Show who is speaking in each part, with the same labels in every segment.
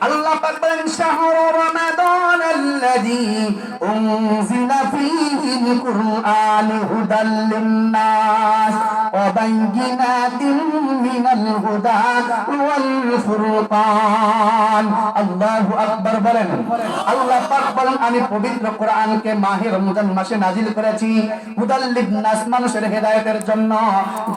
Speaker 1: আল্লাহ পাক বলেন শাহরু রমাদানাল্লাযী উনজিলা ফীহিল কুরআন হুদাল লিন-নাস ওয়া বাইয়িনাতিন মিনাল হুদা ওয়াল ফুরকান। আল্লাহু আকবার বলেন। আল্লাহ পাক বলেন আমি পবিত্র কোরআনকে মাহে রমজান মাসে নাজিল করেছি হুদাল লিন-নাস, মানুষের হেদায়েতের জন্য।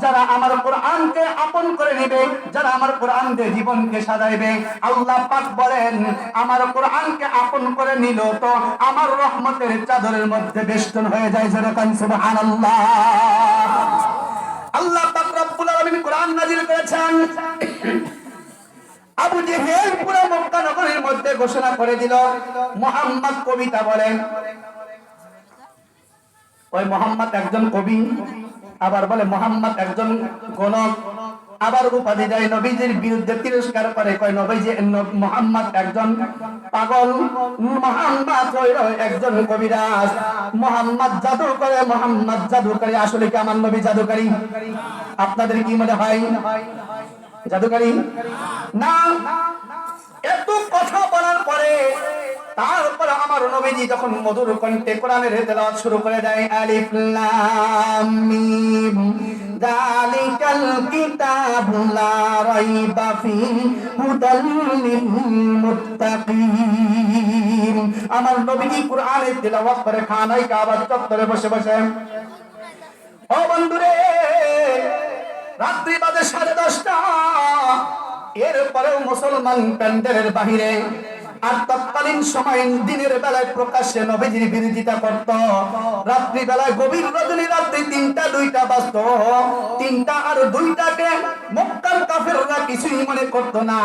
Speaker 1: যারা আমার কোরআনকে আপন করে নেবে, যারা আমার কোরআন দিয়ে জীবনকে সাজাইবে, আল্লাহ পাক বলেন আমার কোরআনকে আপন করে নিল তো আমার রহমতের চাদরের মধ্যে বেষ্টন হয়ে যায়। যেরকম সুবহানাল্লাহ। আল্লাহ পাক রব্বুল আলামিন কোরআন নাযিল করেছেন। আবু জেহেল পুরো মক্কা নগরীর মধ্যে ঘোষণা করে দিল মুহাম্মদ কবিতা বলেন। ওই মুহাম্মদ একজন কবি, আবার বলে মুহাম্মদ একজন গণক, আবার উপাধি দেয় নবীজির বিরুদ্ধে তিরস্কার করে, কয় নবীজি মুহাম্মদ একজন পাগল, মুহাম্মদ হইল একজন কবিরাজ, মুহাম্মদ জাদু করে, মুহাম্মদ জাদুকরী। আসলে কি আমার নবী জাদুকরী? আপনাদের কি মনে হয় জাদুকরী? না। এত কথা বলার পরে তারপর আমার নবীজি যখন মধুর কণ্ঠে কোরআনের তেলাওয়াত শুরু করে দেয়, আলিফ লাম মিম যালিকাল কিতাবু লা রাইবা ফীহি হুদাল লিল মুত্তাকিন। আমার নবীজি কোরআনের তেলাওয়াত করে খানায় কাবা চত্বরে বসে বসে। ও বন্ধুরে, রাত্রি বাজে 10:30। এরপরেও মুসলমান প্যান্ডেলের বাহিরে আর তৎকালীন সময় দিনের বেলায় প্রকাশ্যে নবীজির বিরোধিতা করত, রাত্রি বেলায় গভীর রজনী রাত্রি 3টা 2টা বাজত, 3টা আর 2টাকে মক্কার কাফেররা কিছুই মনে করত না।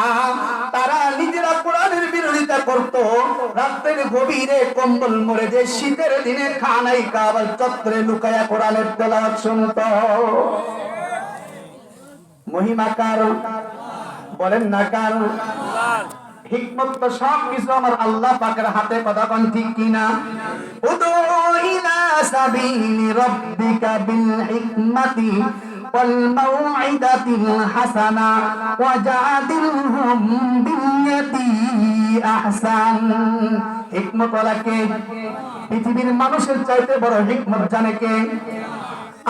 Speaker 1: তারা নিজেরা কোরআনের বিরোধিতা করত। রাত্রের গভীরে কম্বল মরে যে শীতের দিনে খানায় কাবার চত্বরে লুকায়া কোরআনের তেলাওয়াত শুনত। মহিমা কার? বলেন না কার? হিকমত তো সব কিছু আমার আল্লাহ পাকের হাতে। কথা কোন ঠিক কিনা? উদু ইলা সাবিলি রাব্বিকা বিল হিকমাতি ওয়াল মাউইদাতিল হাসানা ওয়াজাদিলহুম বিল্লাতী আহসান। হিকমত ওয়ালা কে? পৃথিবীর মানুষের চাইতে বড় হিকমত জানে কে?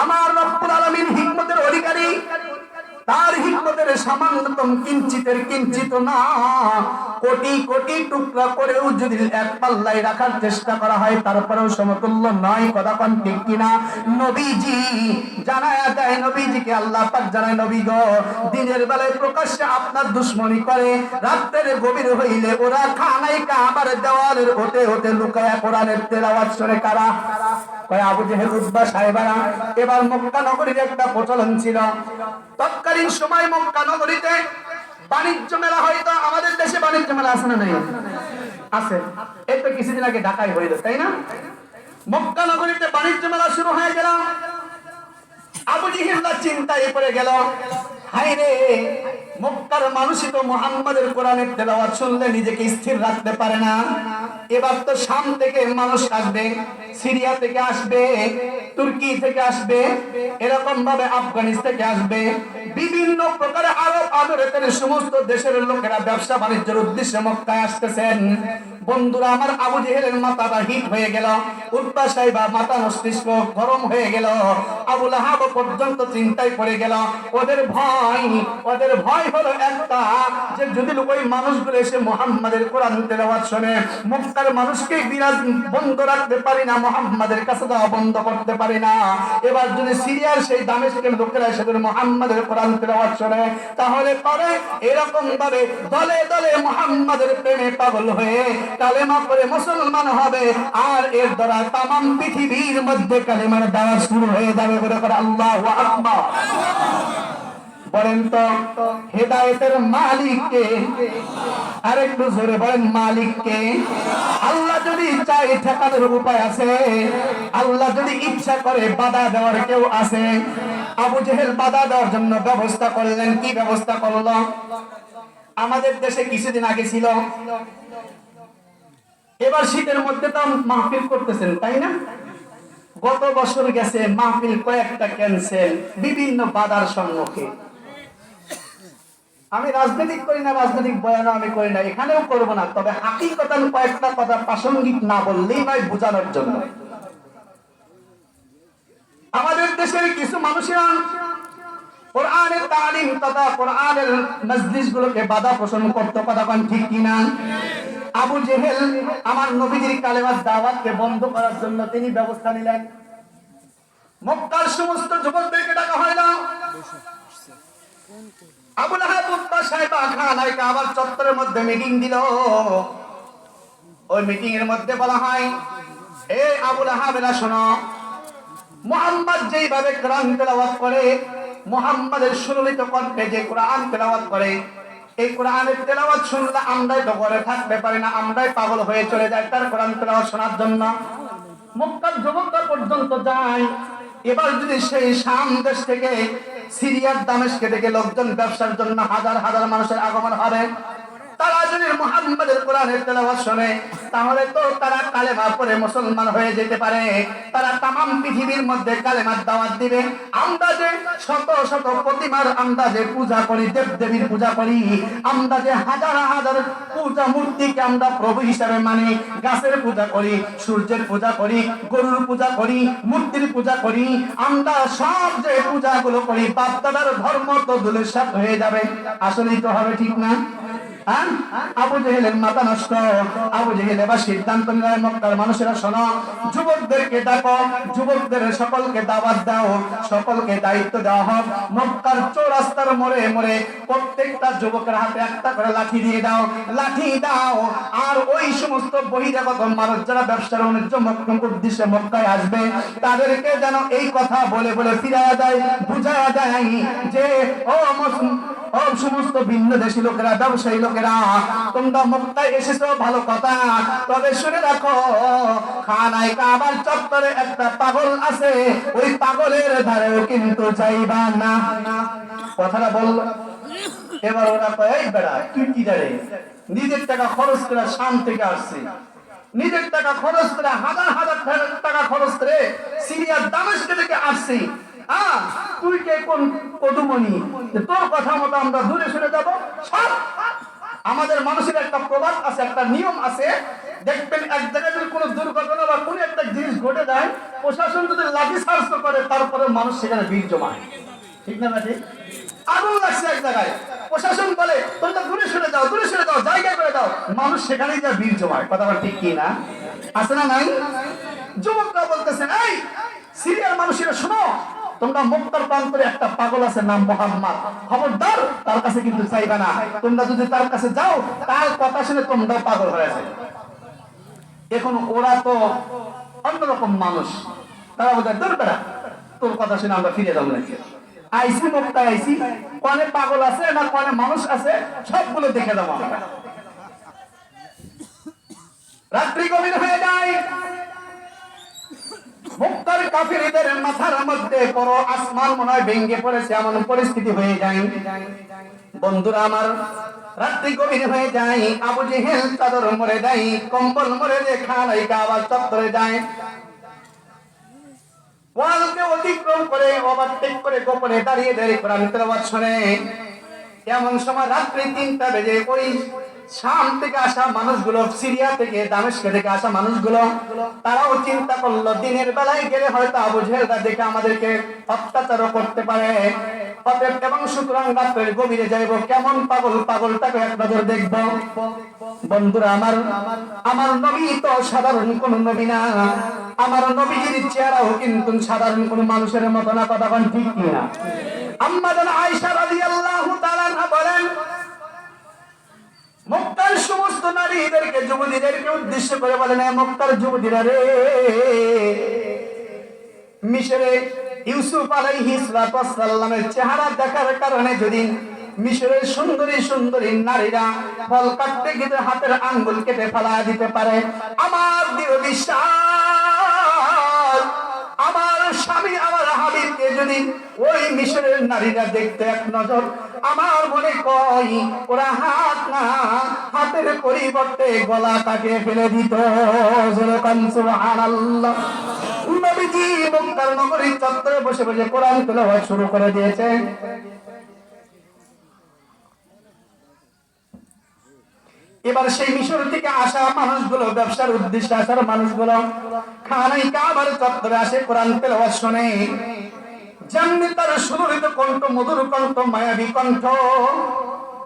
Speaker 1: আমার রব্বুল আলামিন হিকমতের অধিকারী। তার হিকমতের সামান্যতম কিঞ্চিতের কিঞ্চিত না, কোটি কোটি টুকরা করেও যদি এক পাল্লায় রাখার চেষ্টা করা হয় তারপরেও সমতুল্য নয়। কথা কোন ঠিক কিনা? নবীজি জানায়া দেয়, নবীজিকে আল্লাহ পাক জানায়, নবী গো, দিনের বেলায় প্রকাশ্যে আপনার দুশমনী করে, রাতের গভীর হইলে ওরা খানায় কাবার দেওয়ালের ওতে ওতে লুকায়া কোরআনের তেলাওয়াত শুনে। কারা? কয় আবু জেহেল, উতবা, সাহেবারা। এবার মক্কা নগরীর একটা প্রচলন ছিল। তৎকালীন সময় মক্কা নগরীতে বাণিজ্য মেলা হয়তো। আমাদের দেশে বাণিজ্য মেলা আছে না? নাই? আছে। এই তো কিছুদিন আগে ঢাকায় হইল, তাই না? মক্কা নগরীতে বাণিজ্য মেলা শুরু হয়ে গেল। আবু জেহেল চিন্তায় পড়ে গেল, হায় রে, মক্কার মানুষই তো মুহাম্মাদের কোরআনের তেলাওয়াত শুনলে নিজেকে স্থির রাখতে পারে না। এবার তো শাম থেকে মানুষ আসবে, সিরিয়া থেকে আসবে, তুর্কি থেকে আসবে, এরকম ভাবে আফগানিস্তান থেকে আসবে, বিভিন্ন প্রকারের আরব আমিরাতের সমস্ত দেশের লোকেরা ব্যবসা বাণিজ্যের উদ্দেশ্যে মক্কায় আসতেছেন। বন্ধুরা আমার, আবু জেহেলের মাথাটা হিট হয়ে গেল, উতবা সাহেবা মাথা মস্তিষ্ক গরম হয়ে গেল, আবু লাহাব পর্যন্ত চিন্তায় পড়ে গেল। ওদের ভয় হলো একটা, যে যদি ওই মানুষগুলো এসে মুহাম্মাদের কোরআন তেলাওয়াত শুনে, মক্কার মানুষকে বিরাজ বন্ধ রাখতে পারি না, মুহাম্মাদের কাছে যাওয়া বন্ধ করতে পারি না। এবার যদি সিরিয়ার সেই দামেস্কের লোকেরা এসে মুহাম্মাদের কোরআন তেলাওয়াত শুনে, তাহলে পরে এরকম ভাবে দলে দলে মুহাম্মাদের প্রেমে পাগল হয়ে কালেমা পড়ে মুসলমান হবে, আর এর দ্বারা তামাম পৃথিবীর মধ্যে কালেমার দাওয়াত শুরু হয়ে যাবে। বলে করে আল্লাহু আকবার। বলেন তো হেদায়েতের মালিক কে? আরেকটু জোরে বলেন, মালিক কে? আল্লাহ যদি চায় ঠেকানোর উপায় আছে, আল্লাহ যদি ইচ্ছা করে বাধা দেওয়ার কেউ আছে। আবু জেহেল বাধা দেওয়ার জন্য ব্যবস্থা করলেন। কি ব্যবস্থা করল? আমাদের দেশে কিছুদিন আগে ছিল, এবার শীতের মধ্যে তো মাহফিল করতেছেন, তাই না? গত বছর গেছে, মাহফিল কয়েকটা ক্যান্সেল, বিভিন্ন বাধার সম্মুখে। আমি রাজনৈতিক করি না, রাজনৈতিক বয়ানও আমি করি না, এখানেও করব না, তবে হাকিকতান কয়েকটা কথা প্রাসঙ্গিক না বললেই নয়, বোঝানোর জন্য। আমাদের দেশের কিছু মানুষেরা কোরআনের তালিম তথা কোরআনের মজলিসগুলোকে বাধা পোষণ করতে, কথা কোন ঠিক কিনা? আবু জেহেল আমার নবীজির কালেমার দাওয়াতকে বন্ধ করার জন্য তিনি ব্যবস্থা নিলেন। মক্কার সমস্ত যুবকদেরকে ডাকা হয় না, আবু লাহাব উতবা সাহেবা খানায় কাবার চত্বরের মধ্যে মিটিং দিল। ওই মিটিং এর মধ্যে বলা হয়, এ আবু লাহাবেরা শোনো, মুহাম্মদ যেইভাবে কোরআন তেলাওয়াত করে, মুহাম্মাদের সুললিত কণ্ঠে যে কোরআন তেলাওয়াত করে, এই কোরআনের তেলাওয়াত শুনলে আমরাই তো ঘরে থাকতে পারি না, আমরাই পাগল হয়ে চলে যাই তার কোরআন তেলাওয়াত শোনার জন্য। মক্কার যুবকরা পর্যন্ত যায়। এবার যদি সেই শাম দেশ থেকে, সিরিয়ার দামেস্কে থেকে লোকজন ব্যবসার জন্য হাজার হাজার মানুষের আগমন হবে, তারা যদি মুহাম্মাদের কোরআনের তেলাওয়াত শুনে, তাহলে তো তারা কালেমা পড়ে মুসলমান হয়ে যেতে পারে, তারা তামাম পৃথিবীর মধ্যে কালেমার দাওয়াত দিবে। আমরা যে শত শত প্রতিমার আন্দাজে পূজা করি, দেব দেবীর পূজা করি, আমরা যে হাজার হাজার পূজা মূর্তিকে আমরা প্রভু হিসাবে মানি, গাছের পূজা করি, সূর্যের পূজা করি, গরুর পূজা করি, মূর্তির পূজা করি, আমরা সব যে পূজাগুলো করি, বাপ দাদার ধর্ম তো ধূলিসাৎ হয়ে যাবে। আসলেই তো হবে, ঠিক না? আবু জেহেলের মাথা নষ্ট। আবু জেহেল এবার সিদ্ধান্ত নিল, মক্কার মানুষেরা শোনো, যুবকদেরকে ডাকো, যুবকদের সকলকে দাওয়াত দাও, সকলকে দায়িত্ব দেওয়া হোক, মক্কার চৌরাস্তার মোড়ে মোড়ে প্রত্যেকটা যুবকের হাতে একটা করে লাঠি দিয়ে দাও, লাঠি দাও। আর ওই সমস্ত বহিরাগত মানুষ যারা ব্যবসার বাণিজ্য উদ্দেশ্যে মক্কায় আসবে, তাদেরকে যেন এই কথা বলে বলে ফিরাইয়া দেয়, বুঝাইয়া দেয় যে ও সমস্ত ভিন্ন দেশি লোকেরা, ব্যবসায়ী লোকেরা, তোমরা মক্কায় এসেছো ভালো কথা, তবে শুনে রাখো, খানায় কাবার চত্বরে একটা পাগল আছে, ওই পাগলের ধারেও কিন্তু যাইবা না। কথাটা বলল। এবার ওরা কয়, এই বেড়া তুই কি জানে, নিজের টাকা খরচ করে শাম থেকে আসছে, নিজের টাকা খরচ করে, হাজার হাজার টাকা খরচ করে সিরিয়ার দামেস্ক থেকে আসছে, তুই কে কোন কদুমনি, তোর কথা মতো আমরা দূরে সরে যাবো? আমাদের মানুষের একটা প্রবাদ আছে, একটা নিয়ম আছে, দেখবেন এক জায়গায় যদি কোনো দুর্ঘটনা বা কোনো একটা জিনিস ঘটে যায়, প্রশাসন যদি লাঠি চার্জ করে, তারপরে মানুষ সেখানে ভিড় জমায়, ঠিক না? ঠিক। আগুন লাগছে এক জায়গায়, প্রশাসন বলে তোমরা দূরে সরে যাও, দূরে সরে যাও, জায়গা করে দাও, মানুষ সেখানেই যা ভিড় জমায়। কথা বল ঠিক কি না? আছে না নাই? যুবকরা বলতেছেন, এই সিরিয়ার মানুষেরা শোনো, তোমরা মক্কার প্রান্তরে একটা পাগল আছে নাম মুহাম্মদ, খবরদার তার কাছে কিন্তু চাইবে না, তোমরা যদি তার কাছে যাও, তার কথা শুনে তোমরাও পাগল হয়ে যাবে। এখন ওরা তো অন্যরকম মানুষ, তারা বলতে দরকার তোর কথা শুনে আমরা ফিরে যাবো নাকি, আইসি মক্কায় আইসি, কোনে পাগল আছে না কোনে মানুষ আছে সবগুলো দেখে যাবো আমরা। রাত্রি গভীর হয়ে যায়, মক্কার কাফিরদের মাথার মধ্যে বড় আসমান মনে হয় ভেঙে পড়েছে, এমন পরিস্থিতি হয়ে যায়। বন্ধুরা আমার, রাত্রি গভীর হয়ে যায়, আবু জেহেল চাদর মরে যায়, কম্বল মরে যে খানায় কাবার চত্বরে যায়, ওয়ালকে অতিক্রম করে ওভারটেক করে গোপনে দাঁড়িয়ে দাঁড়িয়ে কোরআন তেলাওয়াত শুনে। এমন সময় রাত্রি 3টা বেজে ওই শাম থেকে আসা মানুষগুলো, সিরিয়া থেকে, দামেস্ক থেকে আসা মানুষগুলো, তারাও চিন্তা করলো দিনের বেলায় গেলে হয়তো আবু জেহেলরা দেখে আমাদেরকে অত্যাচারও করতে পারে, এবং সুতরাং রাত্রের গভীরে যাইব, কেমন পাগলটাকে এক নজর দেখবো। বন্ধুরা আমার, আমার নবী তো সাধারণ কোন নবী না, আমার নবীজির চেহারাও কিন্তু সাধারণ কোন মানুষের মতো না। কথা বলেন ঠিক কিনা? আম্মা জান আয়েশা রাদিয়াল্লাহু তাআলা আনহা বলেন, মক্কার সমস্ত নারীদেরকে, যুবতীদেরকে উদ্দেশ্য করে বলেন, মক্কার যুবতীরা রে, মিশরে ইউসুফ আলাইহিস সালামের চেহারা দেখার কারণে যদি মিশরের সুন্দরী সুন্দরী নারীরা ফল কাটতে গিয়ে হাতের আঙ্গুল কেটে ফেলা দিতে পারে, আমার দৃঢ় বিশ্বাস, আমার স্বামী আমার হাবিবকে যদি ওই মিশরের নারীরা দেখতে এক নজর, আমার মনে কয় ওরা হাত না, হাতের পরিবর্তে গলা কাটিয়ে ফেলে দিত। সুবহানাল্লাহ। নবীজি মক্কার নগরীর চত্বরে বসে বসে কোরআন তেলাওয়াত শুরু করে দিয়েছে। এবার সেই মিশর থেকে আসা মানুষগুলো, ব্যবসার উদ্দেশ্যে আসার মানুষগুলো খানাই কাবার চত্বরে আসে, কোরআন তেলাওয়াত শুনে। যেমনি তার সুললিত কণ্ঠ, মধুর কণ্ঠ, মায়াবী কণ্ঠ,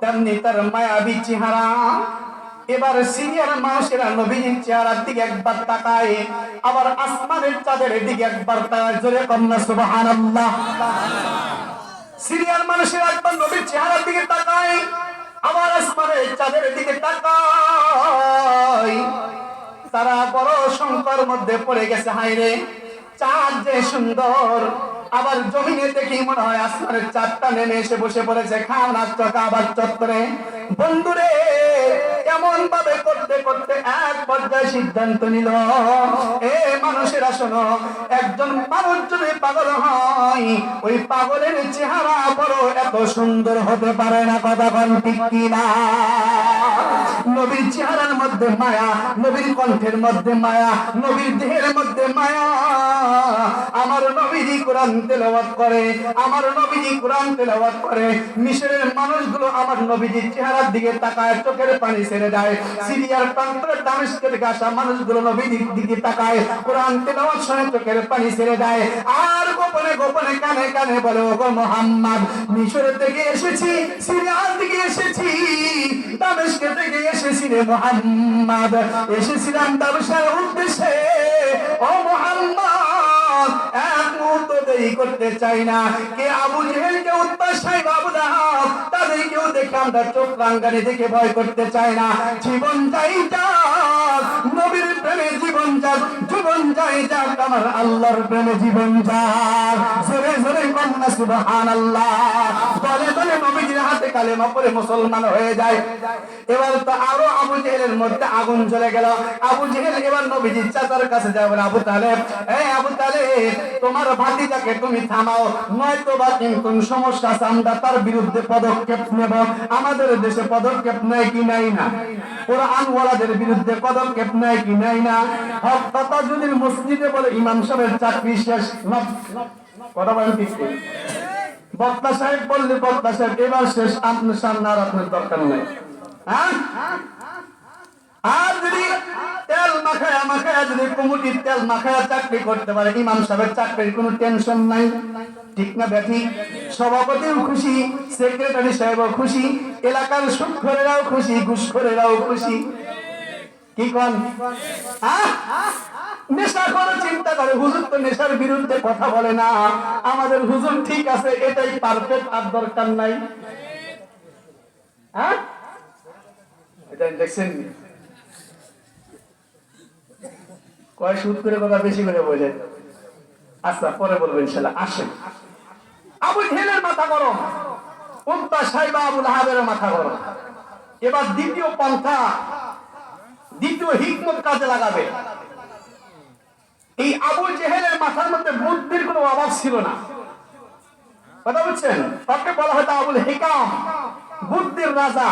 Speaker 1: তেমনি তার মায়াবী চেহারা। এবার সিরিয়ার মানুষেরা নবীজির চেহারার দিকে একবার তাকায়, আবার আসমানের চাঁদের দিকে একবার তাকায়। জোরে কন্যা সুবহানাল্লাহ। সিরিয়ার মানুষেরা একবার নবীর চেহারার দিকে তাকায়, আবার আসমানের চাঁদের দিকে তাকায়। তারা বড় শঙ্কার মধ্যে পড়ে গেছে, হায়রে চাঁদ যে সুন্দর, আবার জমিনে দেখি মনে হয় আসমানের চাঁদটা নেমে এসে বসে পড়েছে খানার কাবার চত্বরে। বন্ধুরে, এমন ভাবে করতে করতে এক পর্যায়ে সিদ্ধান্ত নিল, এ মানুষেরা শোনো, একজন মানুষ যদি পাগল হয়, ওই পাগলের চেহারা বড় এত সুন্দর হতে পারে না। কথা বল ঠিক কিনা? নবীর চেহারার মধ্যে মায়া, নবীর কণ্ঠের মধ্যে মায়া, নবীর দেহের মধ্যে মায়া। আমার নবীজি কোরআন তেলাওয়াত করে, আমার নবীজি কোরআন তেলাওয়াত করে। মিশরের মানুষগুলো আমার নবীজির চেহারার দিকে তাকায়, চোখের পানি ছেড়ে দেয়। সিরিয়ার প্রান্তরে দামেস্ক থেকে আসা মানুষগুলো নবীজির দিকে তাকায়, কোরআন তেলাওয়াত শুনে চোখের পানি ছেড়ে দেয়। আর গোপনে গোপনে কানে কানে বলে, ওগো মুহাম্মদ, মিশর থেকে এসেছি, সিরিয়ার দিকে এসেছি, দামেস্ক থেকে এসেছি রে মুহাম্মদ, এসেছিলাম ব্যবসার উদ্দেশ্যে। ও মুহাম্মদ, এক মুহূর্ত দেরি করতে চাই না। কে আবু জেহেল, কে উতবা, সাইবা, আবু লাহাব, তাদেরকেও দেখে আমরা চোখ রাঙ্গানি দেখে ভয় করতে চাই না। জীবন যাই যাক, নবীর প্রেমে জীবন যাক, জীবন যাই যাক, আমার আল্লাহর প্রেমে জীবন যাক। জোরে জোরে কন্যা সুবহানাল্লাহ। বলে বলে নবীজির হাতে কালেমা পড়ে মুসলমান হয়ে যায়। এবার তো আরো আবু জেহেলের মধ্যে আগুন জ্বলে গেল। আবু জেহেল এবার নবীজির চাচার কাছে যায়, বলে, আবু তালেব, এই আবু তালেব, তোমার ভাতিজাকে তুমি থামাও, নয়তো বা কিন্তু সমস্যা আছে, আমরা তার বিরুদ্ধে পদক্ষেপ নেব। আমাদের দেশে পদক্ষেপ নেয় কি নাই না? কোরআনওয়ালাদের বিরুদ্ধে পদক্ষেপ নেয় কি নাই না? হক কথা যদি মসজিদে বলে ইমাম সাহেবের চাকরি শেষ, কথা বলেন ঠিক? বক্তা সাহেব বললে বক্তা সাহেব এবার শেষ, আপনার সামনে আর আপনার দরকার নাই। হ্যাঁ, আর যদি তেল মাখায়া মাখায়া যদি কমিটির তেল মাখায়া চাকরি করতে পারে, ইমাম সাহেবের চাকরির কোনো টেনশন নাই। ঠিক না ব্যাঠি? সভাপতিও খুশি, সেক্রেটারি সাহেবও খুশি, এলাকার সুদখোরেরাও খুশি, ঘুষখোরেরাও খুশি। কি কোন? নেশা করে চিন্তা করে, হুজুর তো নেশার বিরুদ্ধে কথা বলে না, আমাদের হুজুর ঠিক আছে, এটাই পারফেক্ট, আর দরকার নাই। হ্যাঁ, এটা দেখছেন কয় সুদ করে কথা বেশি করে বলে। আচ্ছা, পরে বলবো ইনশাআল্লাহ। আসেন, আবু জেহেলের মাথা গরম, উতবা, সাইবা, আবু লাহাবের মাথা গরম। এবার দ্বিতীয় পন্থা, দ্বিতীয় হিকমত কাজে লাগাবে। এই আবু জেহেলের মাথার মধ্যে বুদ্ধির কোনো অভাব ছিল না। কথা বুঝছেন? তাকে বলা হয়তো আবুল হিকাম, বুদ্ধির রাজা।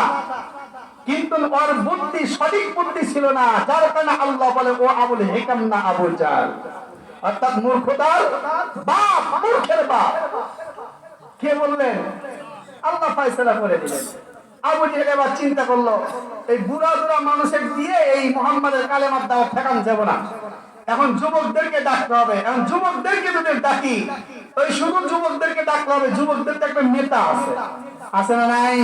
Speaker 1: কিন্তু ওর বুদ্ধি সঠিক বুদ্ধি ছিল না, যার কারণে আল্লাহ বলে ও আবুল হিকাম না আবু জাহল, অর্থাৎ মূর্খতার বাপ, মূর্খের বাপ। কে বললেন? আল্লাহ ফয়সালা করে দিলেন। আবু জেহেল এবার চিন্তা করলো, এই বুড়া বুড়া মানুষের দিয়ে এই মুহাম্মাদের কালেমার দাওয়াত ঠেকানো যাবে না, এখন যুবকদেরকে ডাকতে হবে। এখন যুবকদেরকে যদি ডাকি, ওই শুধু যুবকদেরকে ডাকতে হবে। যুবকদের তো একটা নেতা আছে, আছে না নাই?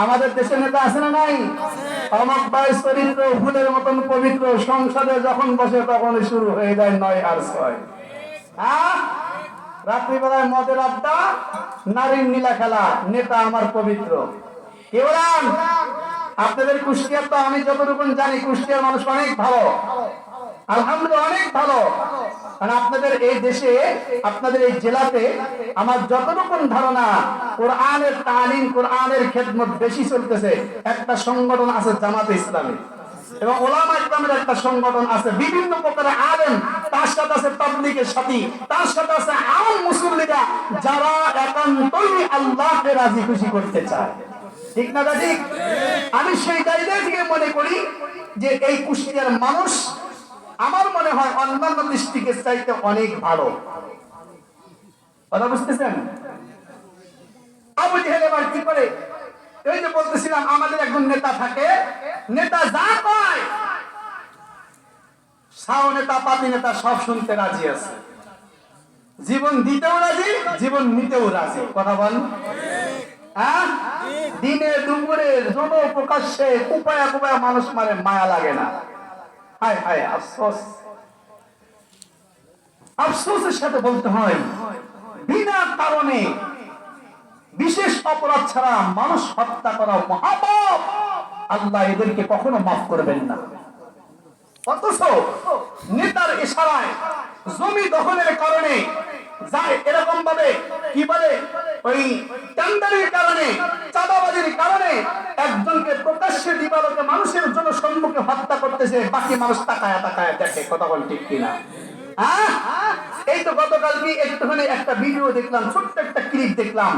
Speaker 1: আমাদের দেশে নেতা আছে না নাই? অমক ভাই চরিত্র ফুলের মতন পবিত্র, সংসদে যখন বসে তখন শুরু হয়ে যায় 9 আর 6। হ্যাঁ, রাত্রিবেলায় মদের আড্ডা, নারীর নীলা খেলা, নেতা আমার পবিত্র। কি বলেন? আপনাদের কুষ্টিয়ার তো আমি যতটুকু জানি, কুষ্টিয়ার মানুষ অনেক ভালো, আলহামদুলিল্লাহ অনেক ভালো। কারণ আপনাদের এই দেশে, আপনাদের এই জেলাতে আমার যতটুকু ধারণা, কোরআনের তালিম, কোরআনের খেদমত বেশি চলতেছে। একটা সংগঠন আছে জামাতে ইসলামী, এবং ওলামা ইকরামের একটা সংগঠন আছে, বিভিন্ন প্রকারের আলেম, তার সাথে আছে তাবলীগের সাথী, তার সাথে আছে আম মুসল্লিরা, যারা একান্তই আল্লাহকে রাজি খুশি করতে চায়। ঠিক না ঠিক? আমি সেই জায়গা থেকে মনে করি যে এই কুষ্টিয়ার মানুষ আমার মনে হয় অন্যান্য ডিস্ট্রিক্টের চাইতে অনেক ভালো। কথা বুঝতেছেন? আবু জেহেল এবার কি করে? এই যে বলতেছিলাম, আমাদের একজন নেতা থাকে, নেতা যা কয় সাও নেতা পাতি নেতা সব শুনতে রাজি আছে, জীবন দিতেও রাজি, জীবন নিতেও রাজি। কথা বল, হ্যাঁ? দিনে দুপুরে জন প্রকাশ্যে কুপায়া কুপায়া মানুষ মারে, মায়া লাগে না? হায় হায় আফসোস, আফসোসের সাথে বলতে হয় বিনা কারণে বিশেষ অপরাধ ছাড়া মানুষ হত্যা করা মহাপাপ, আল্লাহ এদেরকে কখনো মাফ করবেন না। অথচ নেতার ইশারায় জমি দখলের কারণে যায়, এরকম ভাবে কি বলে ওই টেন্ডারের কারণে, চাঁদাবাজির কারণে একজনকে প্রকাশ্যে দিবালোকে মানুষের জন্য সম্মুখে হত্যা করতেছে, বাকি মানুষ তাকায়া তাকায়া দেখে। কথা বল ঠিক কিনা? এই তো গতকালকে একটুখানি একটা ভিডিও দেখলাম, ছোট্ট একটা ক্লিপ দেখলাম,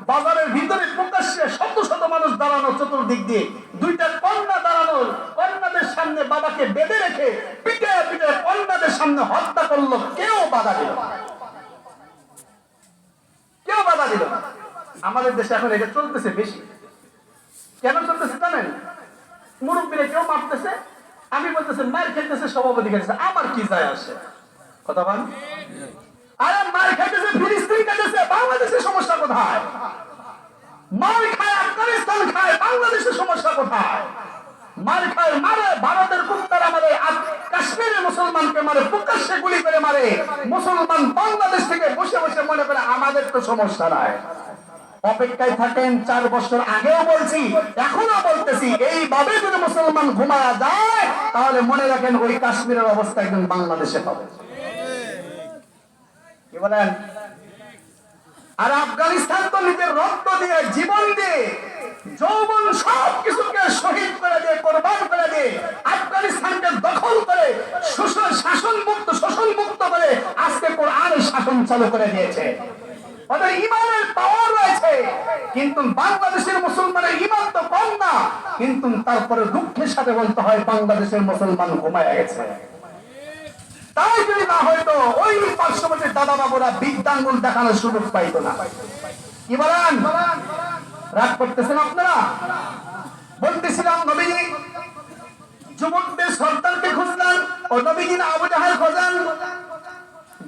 Speaker 1: বাজারের ভিতরে প্রকাশ্যে শত শত মানুষ দাঁড়ানো, চতুর্দিক দিয়ে দুইটা কন্যা দাঁড়ানো, কন্যাদের সামনে বাবাকে বেঁধে রেখে পিঠে পিঠে কন্যাদের সামনে হত্যা করলো, কেউ বাধা দিল না, কেউ বাধা দিল না। আমাদের দেশে এখন এটা চলতেছে বেশি। কেন চলতেছে জানেন? মুরব্বীরা কেউ মারতেছে, আমি বলতেছে মার খেলতেছে, সভাপতি খেলতেছে, আমার কি যায় আসে? কথা বল। আরে মার খাইতেছে ফিলিস্তিন, খাইতেছে বাংলাদেশের সমস্যা কোথায়? মার খায় আফগানিস্তান, খায় বাংলাদেশের সমস্যা কোথায়? মার খায় মারে ভারতের কুত্তারা মারে, কাশ্মীরের মুসলমানকে মারে, প্রকাশ্যে গুলি করে মারে, মুসলমান বাংলাদেশ থেকে বসে বসে মনে করে আমাদের তো সমস্যা নাই। অপেক্ষায় থাকেন, 4 বছর আগেও বলছি, এখনো বলতেছি, এইভাবে যদি মুসলমান ঘুমায়া যায় তাহলে মনে রাখেন ওই কাশ্মীরের অবস্থা একদিন বাংলাদেশে হবে। কি বলেন? আর আফগানিস্তান তো নিজের রক্ত দিয়ে, জীবন দিয়ে, যৌবন সব কিছুকে শহীদ করে দিয়ে, কোরবান করে দিয়ে আফগানিস্তানকে দখল করে শাসন মুক্ত করে আজকে কোরআনের শাসন চালু করে দিয়েছে। ওদের ইমানের পাওয়ার রয়েছে, কিন্তু বাংলাদেশের মুসলমানের ইমান তো কম না, কিন্তু তারপরে দুঃখের সাথে বলতে হয় বাংলাদেশের মুসলমান ঘুমায় গেছে। তাই যদি না হয়তো ওই পার্শ্ববর্তী দাদা বাবুরা বিদ্যাঙ্গুল দেখানোর সুযোগ পাইতো না। কি বলেন? রাগ করতেছেন আপনারা? বলতেছিলাম নবীজি যুবকদের সর্দারকে খুঁজলেন, ও নবীজি না আবু জাহেল খোঁজেন।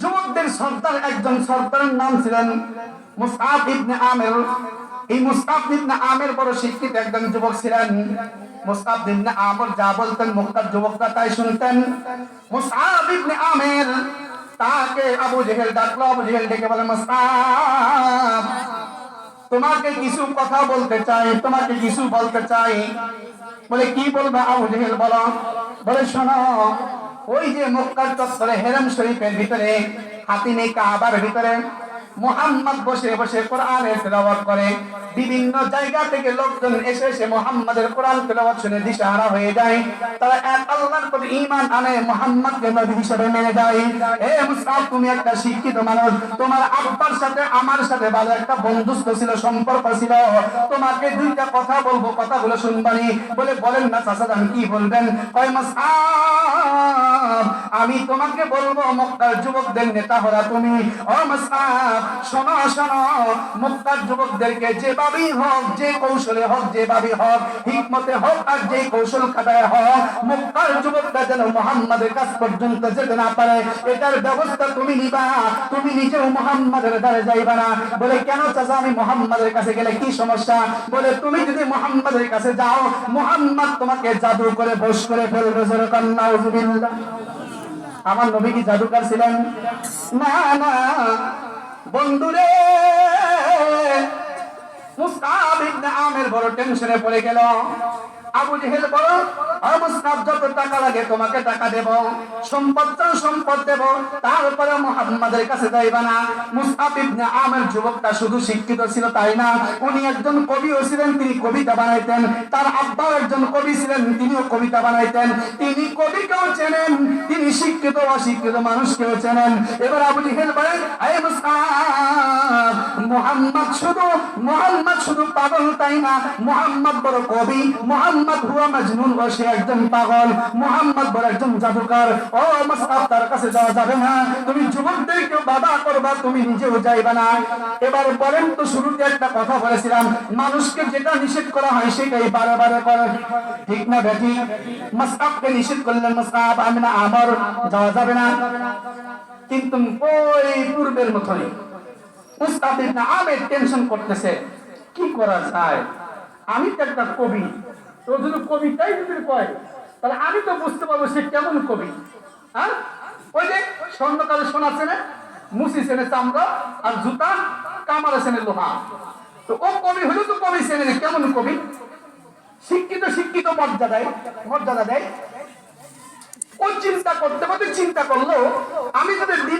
Speaker 1: যুবকদের সর্দার, একজন সর্দারের নাম ছিলেন মুসআব ইবনে আমের। এই মুসআব ইবনে আমের বড় শিক্ষিত একজন যুবক ছিলেন। মুসআব ইবনে আমর যা বলতেন মক্কার যুবকরা তাই শুনতেন। মুসআব ইবনে আমের তাকে আবু জেহেল ডাকলো, আবু জেহেল ডেকে বলে, মুসআব তোমাকে কিছু কথা বলতে চাই, তোমাকে কিছু বলতে চাই। বলে কি বলবে আবু জেহেল? বলো। বলে শোনো, ওই যে মক্কার চত্বরে হেরাম শরীফের ভিতরে, হাতিমে কাবার ভিতরে মুহাম্মদ বসে বসে কোরআনের তেলাওয়াত করে, বিভিন্ন জায়গা থেকে লোকজন এসে এসে মুহাম্মাদের কোরআন তেলাওয়াত শুনে দিশাহারা হয়ে যায়। তারা এক আল্লাহর প্রতি ঈমান আনে, মুহাম্মদকে নবী হিসেবে মেনে যায়। হে মুসআব, তুমি একটা শিক্ষিত মানুষ, তোমার আব্বার সাথে আমার সাথে ভালো একটা বন্ধুত্ব ছিল, সম্পর্ক ছিল। তোমাকে দুইটা কথা বলবো, কথাগুলো শুনবানি। বলে বলেন না চাচাজান, কি বলবেন? কয় মুসআব, আমি তোমাকে বলবো মক্কার যুবকদের নেতা হরা তুমি। ও মুসআব শোনো শোনো, মক্কার যুবকদেরকে যেভাবেই হোক, যে কৌশলে হোক, যেভাবে হোক, হিকমতে হোক আর যে কৌশল খাটায় হোক, মক্কার যুবকরা যেন মুহাম্মাদের কাছ পর্যন্ত যেতে না পারে, এটার ব্যবস্থা তুমি নিবা। তুমি নিজেও মুহাম্মাদের দ্বারে যাইবা না। বলে কেন চাচা, আমি মুহাম্মাদের কাছে গেলে কি সমস্যা? বলে তুমি যদি মুহাম্মাদের কাছে যাও, মুহাম্মদ তোমাকে জাদু করে বশ করে ফেলবে। যেরকম নাউজুবিল্লাহ। আমার নবী কি জাদুকর ছিলেন? না না বন্ধুরে, মুসআব ইবনে আমের বড় টেনশনে পড়ে গেল। আবু জেহেল বড়, আর মুসআব যত টাকা লাগে তোমাকে টাকা দেব, সম্পদ দেব, তারপরে মুহাম্মাদের কাছে যাইবা না। মুসআব ইবনে আমের যুবকটা শুধু শিক্ষিত ছিল তাই না, উনি একজন কবিও ছিলেন, তিনি কবিতা বানাইতেন। তার আব্বাও একজন কবি ছিলেন, তিনিও কবিতা বানাইতেন। তিনি কবিকেও চেনেন, তিনি শিক্ষিত অশিক্ষিত মানুষকেও চেনেন। এবার আবু জেহেল বলেন, এই মুসআব, মুহাম্মদ শুধু পাগল তাই না, মুহাম্মদ বড় কবি, মুহাম্মদ হুয়া মাজনুন ওয়া একজন পাগল, মুহাম্মদ বড় একজন জাদুকর। ও মুসআব তার কাছে যাওয়া যাবে না, তুমি যুবকদেরকে বাধা করবা, তুমি নিজেও যাইবা না। এবার বলেন তো, শুরুতে একটা কথা বলেছিলাম, মানুষকে যেটা নিষেধ করা হয় সেটাই বারে বারে করে, ঠিক না বেটি? মুসআবকে নিষেধ করলেন, মুসআব আমি না, আমার যাওয়া যাবে না। কিন্তু ওই পূর্বের মতই মুসআব ইবনে আমের টেনশন করতেছে, কি করা যায়? আমি তো একটা কবি, তো যদি কবিতাই যদি কয় তাহলে আমি তো বুঝতে পারবো সে কেমন কবি। হ্যাঁ, ওই যে স্বর্ণকালে সোনা চেনে, মুসি চেনে চামড়া, আর জুতা কামারে চেনে লোহা। তো ও কবি হলে তো কবি চেনে কেমন কবি। শিক্ষিত শিক্ষিত মর্যাদা দেয়। ও চিন্তা করতে করতে চিন্তা করলো, আমি যদি দিনের